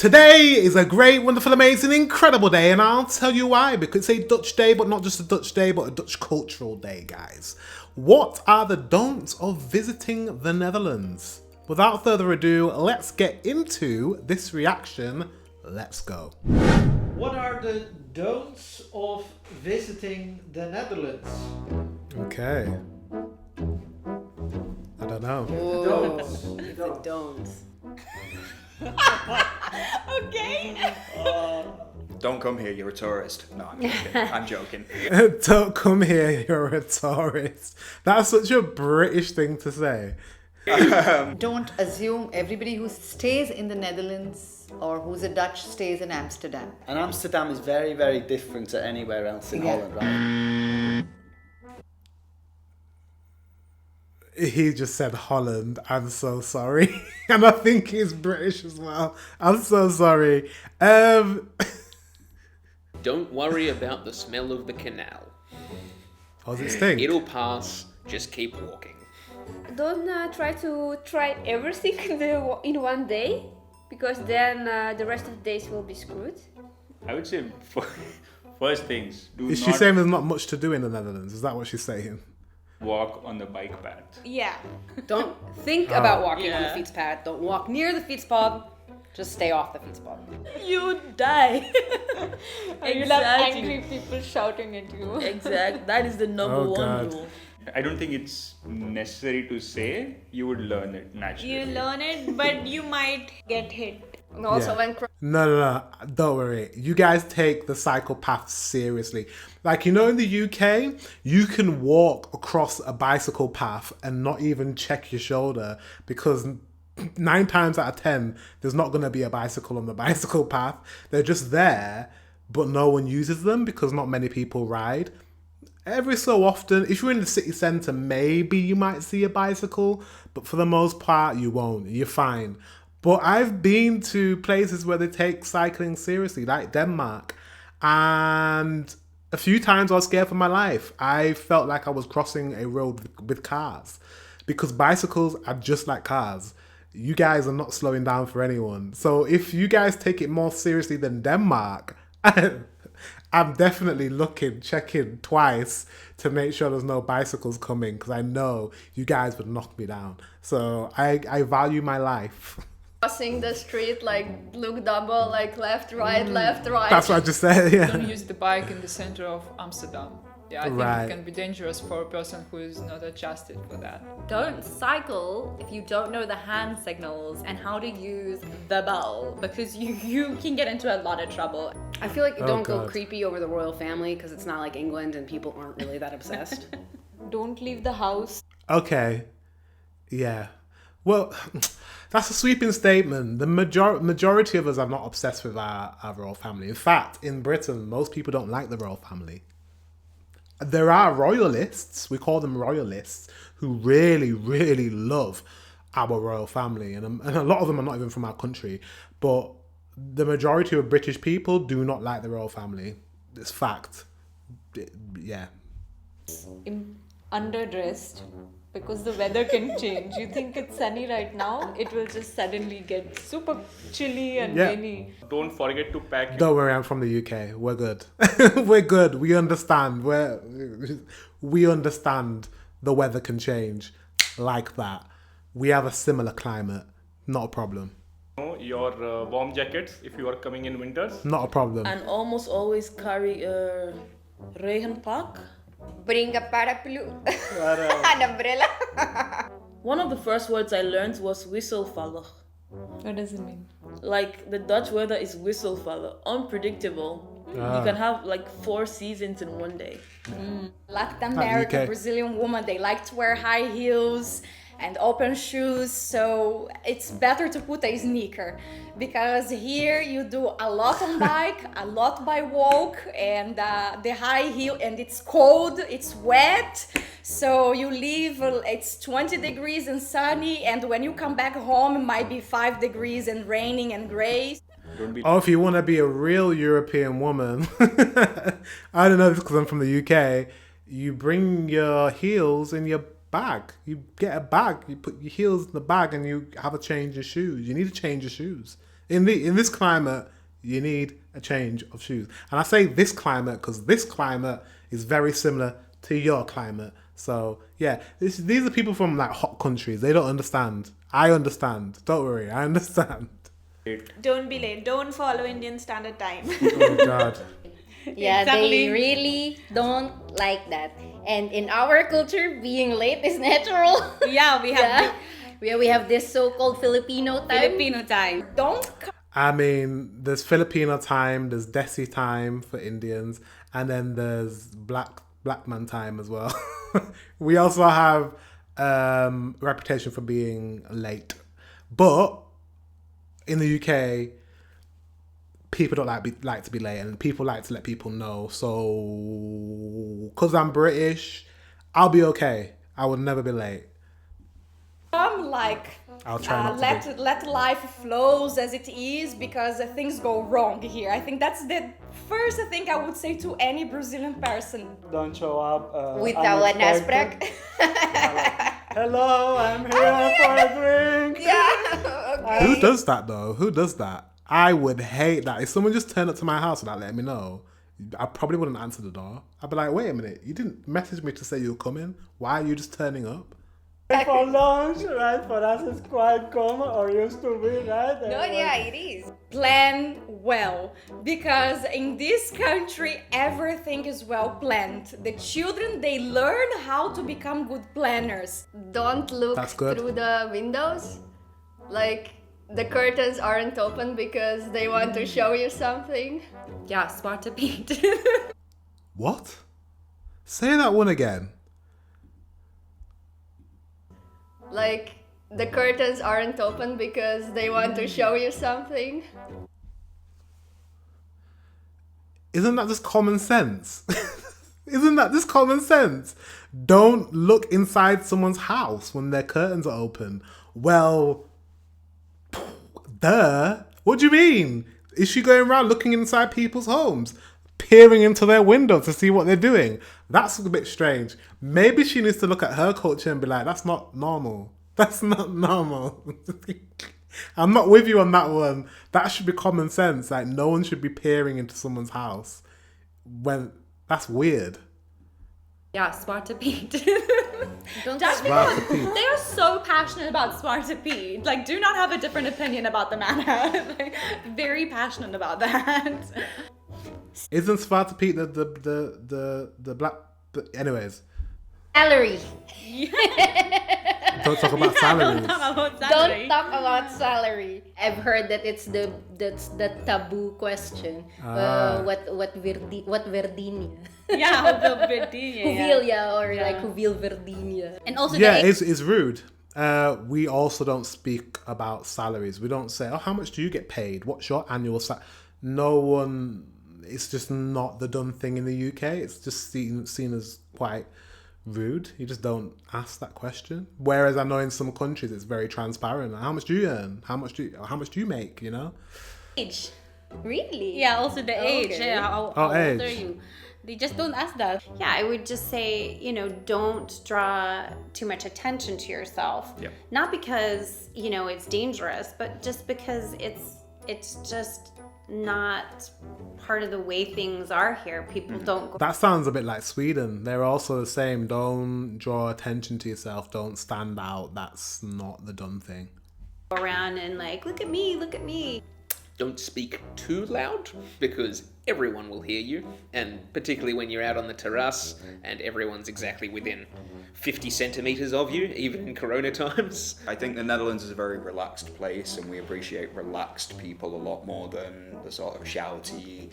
Today is a great, wonderful, amazing, incredible day, and I'll tell you why. Because it's a Dutch day, but not just a Dutch day, but a Dutch cultural day, guys. What are the don'ts of visiting the Netherlands? Without further ado, let's get into this reaction. Let's go. What are the don'ts of visiting the Netherlands? Okay. I don't know. The don'ts. Okay. Don't come here, you're a tourist. No, I'm joking. I'm joking. Don't come here, you're a tourist. That's such a British thing to say. Don't assume everybody who stays in the Netherlands or who's a Dutch stays in Amsterdam. And Amsterdam is very, very different to anywhere else in Holland, right? He just said Holland. I'm so sorry. And I think he's British as well. I'm so sorry. Don't worry about the smell of the canal. How's it stink? It'll pass, just keep walking. Don't try everything in one day, because then the rest of the days will be screwed. I would say first things, Is she saying there's not much to do in the Netherlands? Is that what she's saying? walk on the bike path. Yeah. Don't think about walking on the feet path. Don't walk near the feet spot. Just stay off the feet spot. You die. You'll have angry people shouting at you. Exactly. That is the number one rule. I don't think it's necessary to say. You would learn it naturally. You learn it, but you might get hit. And also when No. Don't worry. You guys take the psychopaths seriously. Like, you know, in the UK, you can walk across a bicycle path and not even check your shoulder because 9 times out of 10, there's not going to be a bicycle on the bicycle path. They're just there, but no one uses them because not many people ride. Every so often, if you're in the city centre, maybe you might see a bicycle, but for the most part, you won't. You're fine. But I've been to places where they take cycling seriously, like Denmark. And a few times I was scared for my life. I felt like I was crossing a road with cars. Because bicycles are just like cars. You guys are not slowing down for anyone. So if you guys take it more seriously than Denmark, I'm definitely checking twice to make sure there's no bicycles coming. Because I know you guys would knock me down. So I value my life. crossing the street, like look double, like left, right. That's what I just said, yeah. Don't use the bike in the center of Amsterdam. Yeah, I think it can be dangerous for a person who is not adjusted for that. Don't cycle if you don't know the hand signals and how to use the bell, because you can get into a lot of trouble. I feel like you don't go creepy over the royal family because it's not like England and people aren't really that obsessed. Don't leave the house. Okay. Yeah. Well, that's a sweeping statement. The majority of us are not obsessed with our royal family. In fact, in Britain, most people don't like the royal family. There are royalists, we call them royalists, who really, really love our royal family. And a lot of them are not even from our country. But the majority of British people do not like the royal family. It's fact. Yeah. Underdressed. Because the weather can change. You think it's sunny right now, it will just suddenly get super chilly and rainy. Don't forget to pack. Don't worry, I'm from the UK. We're good. We're good. We understand. We understand the weather can change like that. We have a similar climate. Not a problem. Your warm jackets if you are coming in winters. Not a problem. And almost always carry a regenpak. Bring a paraplu. An umbrella. One of the first words I learned was wisselvallig. What does it mean? Like the Dutch weather is wisselvallig, unpredictable. You can have like 4 seasons in one day. Latin American, Brazilian woman, they like to wear high heels and open shoes, so it's better to put a sneaker, because here you do a lot on bike, a lot by walk, and the high heel, and it's cold, it's wet, so you leave, it's 20 degrees and sunny, and when you come back home it might be 5 degrees and raining and gray. Oh, if you want to be a real European woman, I don't know this because I'm from the UK, you bring your heels in your bag. You get a bag, you put your heels in the bag and you have a change of shoes. You need to change your shoes. In this climate, you need a change of shoes. And I say this climate because this climate is very similar to your climate. So yeah, these are people from like hot countries. They don't understand. I understand. Don't worry, I understand. Don't be late. Don't follow Indian Standard Time. Oh God. Yeah, Exactly. they really don't like that. And in our culture, being late is natural. Yeah, we have We have this so-called Filipino time. Filipino time. Don't I mean, there's Filipino time, there's Desi time for Indians, and then there's black man time as well. We also have reputation for being late, but in the UK, people don't like to be late, and people like to let people know. So, because I'm British, I'll be okay. I would never be late. Like I'll try not to be. let life flows as it is, because things go wrong here. I think that's the first thing I would say to any Brazilian person. Don't show up without an unexpected. Hello, I'm here for a drink. Yeah. Okay. Who does that though? Who does that? I would hate that. If someone just turned up to my house without letting me know, I probably wouldn't answer the door. I'd be like, wait a minute, you didn't message me to say you were coming. Why are you just turning up? For lunch, right? For us, it's quite common, or used to be, right? No, yeah, it is. Plan well, because in this country everything is well planned. The children, they learn how to become good planners. Don't look That's good. through the windows. Like, the curtains aren't open because they want to show you something. Yeah, Zwarte Piet. What? Say that one again. Like, the curtains aren't open because they want to show you something. Isn't that just common sense? Isn't that just common sense? Don't look inside someone's house when their curtains are open. Well, duh. What do you mean? Is she going around looking inside people's homes? Peering into their window to see what they're doing? That's a bit strange. Maybe she needs to look at her culture and be like, that's not normal. That's not normal. I'm not with you on that one. That should be common sense. Like, no one should be peering into someone's house. When that's weird. Yeah, Zwarte Piet. Just because they are so passionate about Zwarte Piet. Like, do not have a different opinion about the matter. Like, very passionate about that. Isn't Zwarte Piet the black? Anyways, Salary. don't talk about salaries. Don't talk about salary. I've heard that that's the taboo question. What verdinia? Yeah, Verdinia. Huvilia or like Huvil verdinia. And also Yeah, it's rude. We also don't speak about salaries. We don't say, oh, how much do you get paid? What's your annual salary? No one. It's just not the done thing in the UK. It's just seen as quite rude. You just don't ask that question. Whereas I know in some countries it's very transparent. How much do you earn? How much do you make? You know. Age. Really? Yeah, also the age. Okay. Yeah, how old age. are you? They just don't ask that. Yeah, I would just say, don't draw too much attention to yourself. Yeah. Not because, it's dangerous, but just because it's just not part of the way things are here. People don't go That sounds a bit like Sweden. They're also the same. Don't draw attention to yourself. Don't stand out. That's not the done thing. around and like, look at me, look at me. Don't speak too loud because everyone will hear you, and particularly when you're out on the terrace and everyone's exactly within 50 centimetres of you, even in Corona times. I think the Netherlands is a very relaxed place, and we appreciate relaxed people a lot more than the sort of shouty,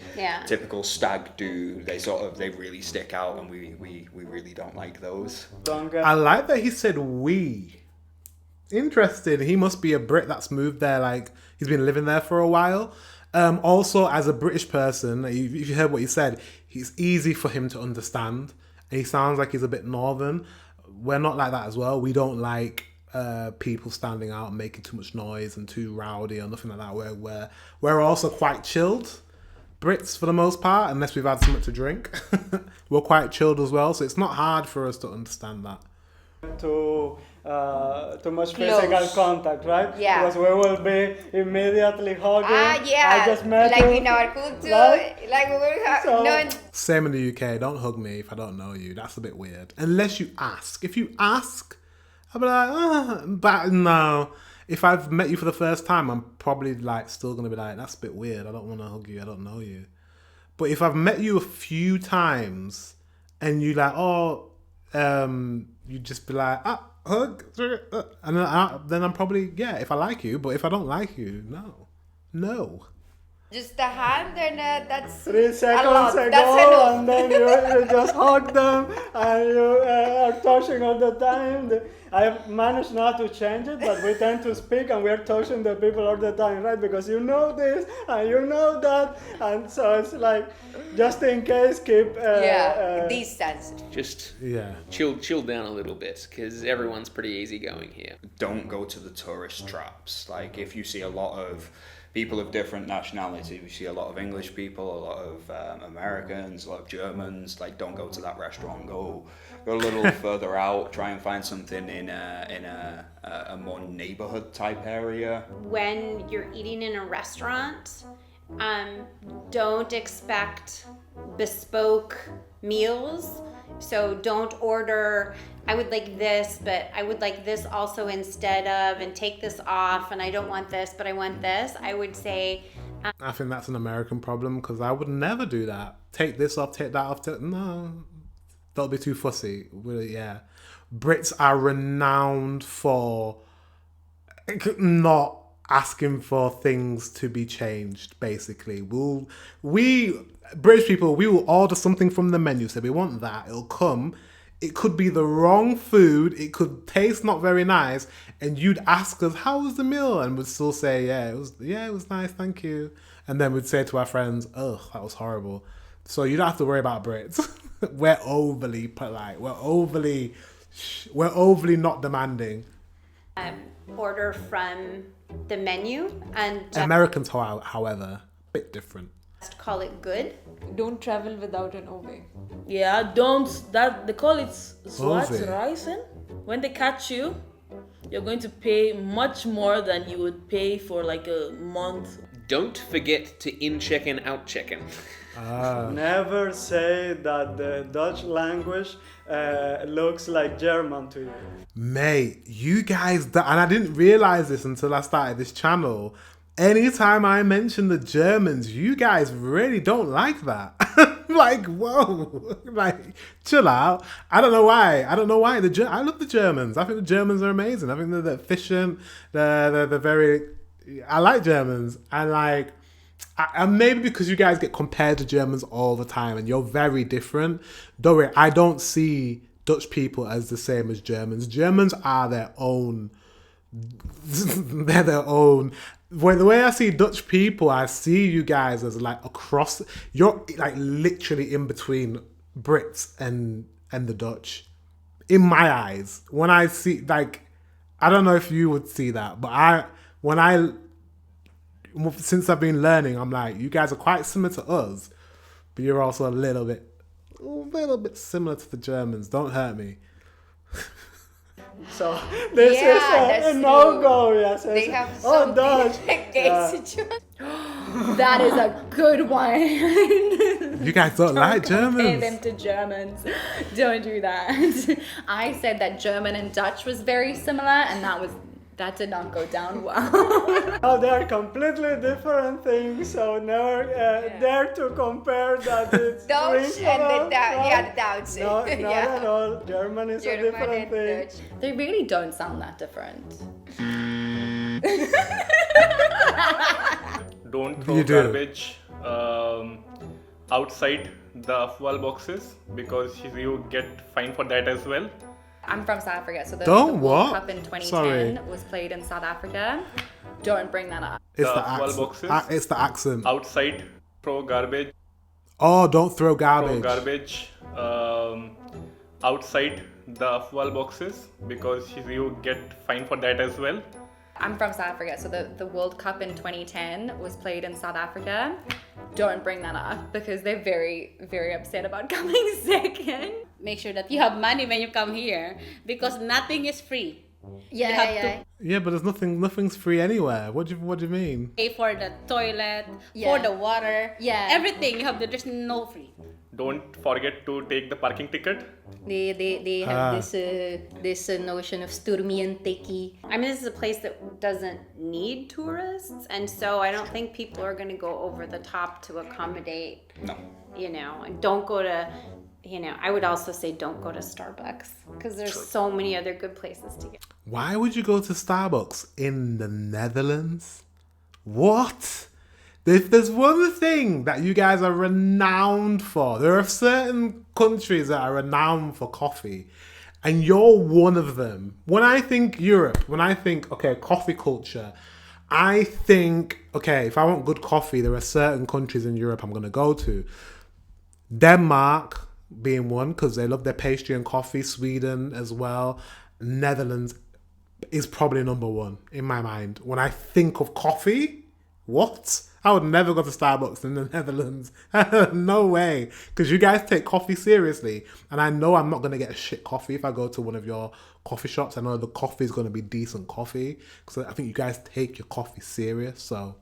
typical stag do. They really stick out, and we really don't like those. I like that he said we. Interesting. He must be a Brit that's moved there, like he's been living there for a while. Also, as a British person, if you heard what he said, it's easy for him to understand. And he sounds like he's a bit northern. We're not like that as well. We don't like people standing out and making too much noise and too rowdy or nothing like that. We're also quite chilled. Brits, for the most part, unless we've had something to drink. We're quite chilled as well, so it's not hard for us to understand that. To too much physical contact, right? Yeah. Because we will be immediately hugging. Yeah. I just met like you. in our culture, like we were So- no. Same in the UK. Don't hug me if I don't know you. That's a bit weird. Unless you ask. If you ask, I'll be like, but no. If I've met you for the first time, I'm probably like still gonna be like, that's a bit weird. I don't want to hug you. I don't know you. But if I've met you a few times and you like, you just be like, hug, and then I'm probably, yeah, if I like you. But if I don't like you, no. Just a hand and that's 3 seconds a lot. ago, That's enough. and then you just hug them, and you are touching all the time. I managed not to change it, but we tend to speak and we're touching the people all the time, right? Because you know this and you know that, and so it's like, just in case, keep distance. Just Yeah. chill down a little bit, because everyone's pretty easygoing here. Don't go to the tourist traps. Like, if you see a lot of people of different nationalities, we see a lot of English people, a lot of Americans, a lot of Germans. Like, don't go to that restaurant. Go a little further out. Try and find something in a more neighborhood type area. When you're eating in a restaurant, don't expect bespoke meals. So don't order, I would like this, but I would like this also instead of, and take this off, and I don't want this, but I want this. I would say... I think that's an American problem, because I would never do that. Take this off, take that off. No, don't be too fussy. Really, yeah. Brits are renowned for not asking for things to be changed, basically. British people, we will order something from the menu. So we want that. It'll come. It could be the wrong food. It could taste not very nice. And you'd ask us, how was the meal? And we'd still say, it was nice, thank you. And then we'd say to our friends, ugh, that was horrible. So you don't have to worry about Brits. We're overly polite. We're overly not demanding. Order from the menu and... Americans, however, bit different. Call it good. Don't travel without an OV. Yeah, they call it Zwartreisen. When they catch you, you're going to pay much more than you would pay for like a month. Don't forget to in-check and out-check in. Never say that the Dutch language looks like German to you. Mate, you guys, and I didn't realize this until I started this channel. Anytime I mention the Germans, you guys really don't like that. Like, whoa, like, chill out. I don't know why. I love the Germans. I think the Germans are amazing. I think they're efficient. They're very. I like Germans. And maybe because you guys get compared to Germans all the time, and you're very different. Don't worry, I don't see Dutch people as the same as Germans. Germans are their own. They're their own. The way I see Dutch people, I see you guys as like across. You're like literally in between Brits and the Dutch. In my eyes, when I see, like, I don't know if you would see that, but since I've been learning, I'm like, you guys are quite similar to us, but you're also a little bit similar to the Germans. Don't hurt me. So this is a no-go. Yes, They have Dutch. That is a good one. You guys don't like Compare Germans. them to Germans. Don't do that. I said that German and Dutch was very similar, and that did not go down well. Oh, they're completely different things, so never dare to compare that. It's Dutch and the Dutch. No, not at all. German is a different thing. Dutch. They really don't sound that different. Don't throw garbage outside the wall boxes, because you get fined for that as well. I'm from South Africa, so the Don't World what? Cup in 2010 Sorry. was played in South Africa. Don't bring that up. It's the wall accent. boxes It's the accent. outside. Throw garbage. Oh, don't throw Throw garbage. garbage outside the wall boxes, because you get fined for that as well. I'm from South Africa, so the World Cup in 2010 was played in South Africa. Don't bring that up, because they're very, very upset about coming second. Make sure that you have money when you come here, because nothing is free. Yeah, but there's nothing's free anywhere. What do you mean? Pay for the toilet, for the water, everything. You have to. There's no free. Don't forget to take the parking ticket. They have this notion of sturmi and teki. I mean, this is a place that doesn't need tourists, and so I don't think people are going to go over the top to accommodate. No. You know, and don't go to. You know, I would also say don't go to Starbucks because there's so many other good places to get. Why would you go to Starbucks in the Netherlands? What? If there's one thing that you guys are renowned for, there are certain countries that are renowned for coffee, and you're one of them. When I think Europe, when I think, okay, coffee culture, I think, okay, if I want good coffee, there are certain countries in Europe I'm going to go to. Denmark being one, because they love their pastry and coffee. Sweden as well. Netherlands is probably number one in my mind. When I think of coffee, what? I would never go to Starbucks in the Netherlands. No way. Because you guys take coffee seriously. And I know I'm not going to get a shit coffee if I go to one of your coffee shops. I know the coffee is going to be decent coffee. Because I think you guys take your coffee serious. So...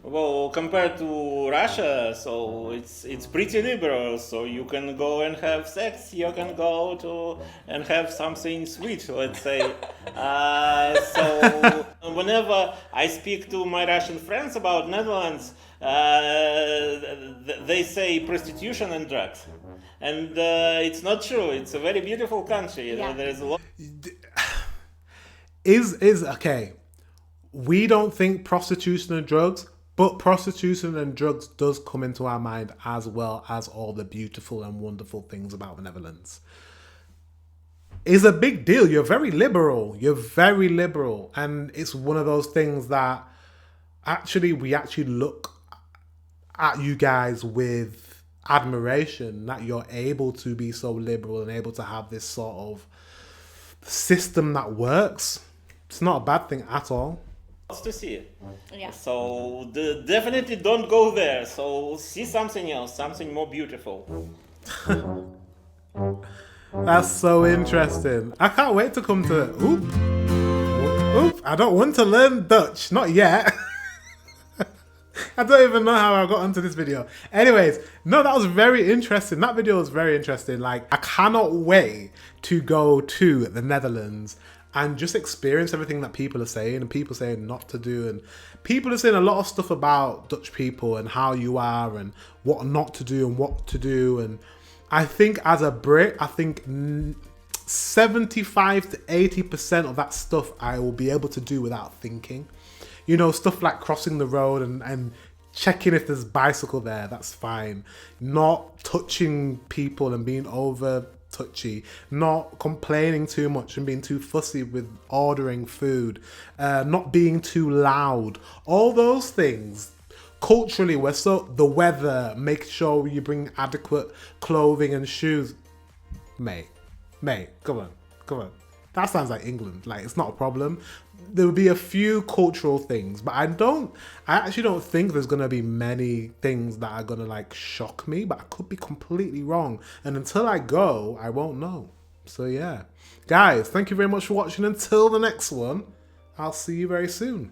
Well, compared to Russia, so it's pretty liberal. So you can go and have sex. You can go to and have something sweet, let's say. So whenever I speak to my Russian friends about Netherlands, they say prostitution and drugs, and it's not true. It's a very beautiful country. Yeah. There's a lot. Is okay. We don't think prostitution and drugs. But prostitution and drugs does come into our mind as well as all the beautiful and wonderful things about the Netherlands. It's a big deal. You're very liberal. And it's one of those things that we actually look at you guys with admiration that you're able to be so liberal and able to have this sort of system that works. It's not a bad thing at all. To see. Yeah. So definitely don't go there. So see something else, something more beautiful. That's so interesting. I can't wait to come to... Oop. I don't want to learn Dutch. Not yet. I don't even know how I got onto this video. Anyways, no, that was very interesting. That video was very interesting. Like, I cannot wait to go to the Netherlands and just experience everything that people are saying and people saying not to do. And people are saying a lot of stuff about Dutch people and how you are and what not to do and what to do. And I think as a Brit, I think 75 to 80% of that stuff I will be able to do without thinking. You know, stuff like crossing the road and checking if there's bicycle there, that's fine. Not touching people and being over touchy, not complaining too much and being too fussy with ordering food, not being too loud. All those things, culturally, the weather, make sure you bring adequate clothing and shoes. Mate, come on. That sounds like England. Like, it's not a problem. There will be a few cultural things, but I actually don't think there's going to be many things that are going to like shock me, but I could be completely wrong. And until I go, I won't know. So yeah. Guys, thank you very much for watching. Until the next one, I'll see you very soon.